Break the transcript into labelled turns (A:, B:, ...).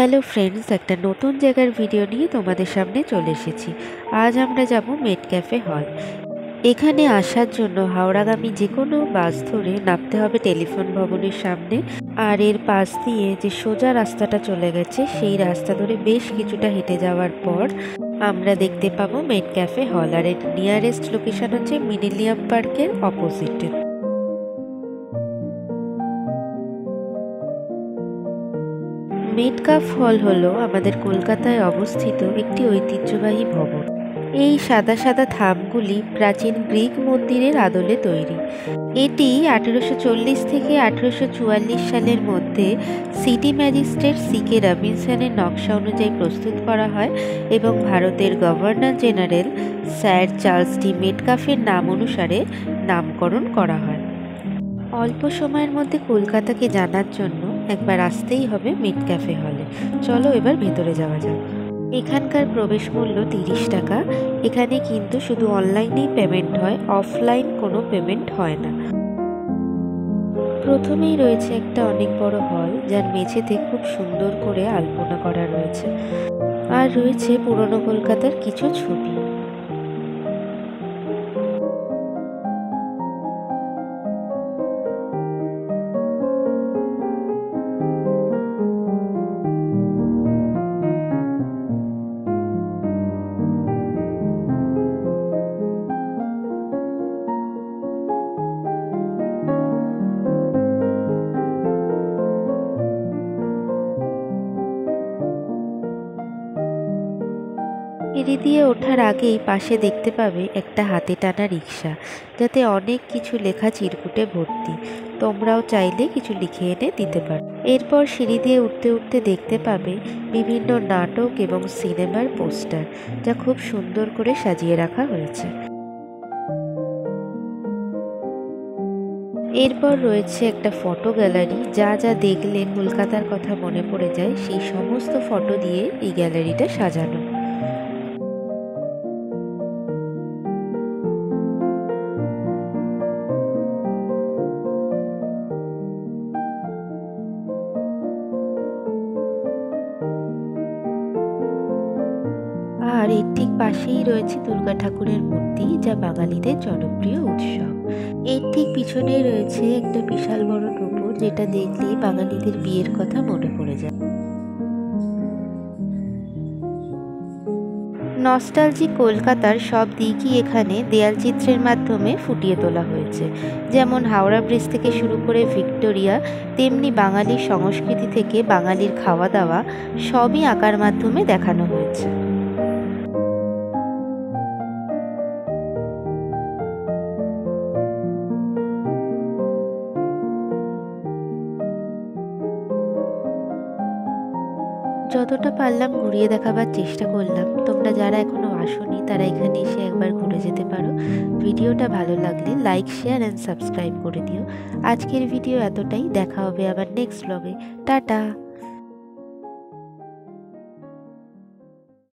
A: Hello friends, একটা নতুন জায়গার ভিডিও নিয়ে তোমাদের সামনে চলে এসেছি। আজ আমরা যাব মেট ক্যাফে হল। এখানে আসার জন্য হাওড়াগামী যে কোনো বাস ধরে নামতে হবে টেলিফোন ভবনের সামনে, আর এর পাশ দিয়ে যে সোজা রাস্তাটা চলে গেছে সেই রাস্তা ধরে বেশ কিছুটা হেঁটে যাওয়ার পর আমরা দেখতে পাবো মেট ক্যাফে হল। আর এর নিয়ারেস্ট লোকেশন হচ্ছে মিলেনিয়াম পার্কের অপোজিটে। মেটকাফ হল হলো আমাদের কলকাতায় অবস্থিত একটি ঐতিহ্যবাহী ভবন। এই সাদা সাদা থামগুলি প্রাচীন গ্রিক মন্দিরের আদলে তৈরি। এটি 1840 থেকে 1844 সালের মধ্যে সিটি ম্যাজিস্ট্রেট সি.কে. রবিনসনের নকশা অনুযায়ী প্রস্তুত করা হয় এবং ভারতের গভর্নর জেনারেল স্যার চার্লস ডি মেটকাফের নাম অনুসারে নামকরণ করা হয়। অল্প সময়ের মধ্যে কলকাতাকে জানার জন্য একবার আসতেই হবে মেট ক্যাফে হলে। চলো এবার ভেতরে যাওয়া যাক। এখানকার প্রবেশ মূল্য 30 টাকা। এখানে কিন্তু শুধু অনলাইনেই পেমেন্ট হয়, অফলাইন কোনো পেমেন্ট হয় না। প্রথমেই রয়েছে একটা অনেক বড় হল, যার মেঝেতে খুব সুন্দর করে আলপনা করা রয়েছে, আর রয়েছে পুরনো কলকাতার কিছু ছবি। সিঁড়ি দিয়ে ওঠার আগেই পাশে দেখতে পাবে একটা হাতে টানা রিক্সা, যাতে অনেক কিছু লেখা চিরকুটে ভর্তি। তোমরাও চাইলে কিছু লিখে এনে দিতে পারো। এরপর সিঁড়ি দিয়ে উঠতে উঠতে দেখতে পাবে বিভিন্ন নাটক এবং সিনেমার পোস্টার, যা খুব সুন্দর করে সাজিয়ে রাখা হয়েছে। এরপর রয়েছে একটা ফটো গ্যালারি, যা যা দেখলে কলকাতার কথা মনে পড়ে যায় সেই সমস্ত ফটো দিয়ে এই গ্যালারিটা সাজানো। আর এর ঠিক পাশেই রয়েছে দুর্গা ঠাকুরের মূর্তি, যা বাঙালিদের জনপ্রিয় উৎসব। এর ঠিক পিছনেই রয়েছে একটা বিশাল বড় টোটো, যেটা দেখলেই বাঙালিদের বিয়ের কথা মনে পড়ে যায়। নস্টালজিক কলকাতার সব দিকই এখানে দেয়াল চিত্রের মাধ্যমে ফুটিয়ে তোলা হয়েছে। যেমন হাওড়া ব্রিজ থেকে শুরু করে ভিক্টোরিয়া, তেমনি বাঙালির সংস্কৃতি থেকে বাঙালির খাওয়া দাওয়া সবই আঁকার মাধ্যমে দেখানো হয়েছে। যতটা পারলাম ঘুরিয়ে দেখাবার চেষ্টা করলাম। তোমরা যারা এখনো আসোনি তারা এখানে এসে একবার ঘুরে যেতে পারো। ভিডিওটা ভালো লাগলে লাইক, শেয়ার অ্যান্ড সাবস্ক্রাইব করে দিও। আজকের ভিডিও এতটাই। দেখা হবে আবার নেক্সট ব্লগে। টাটা।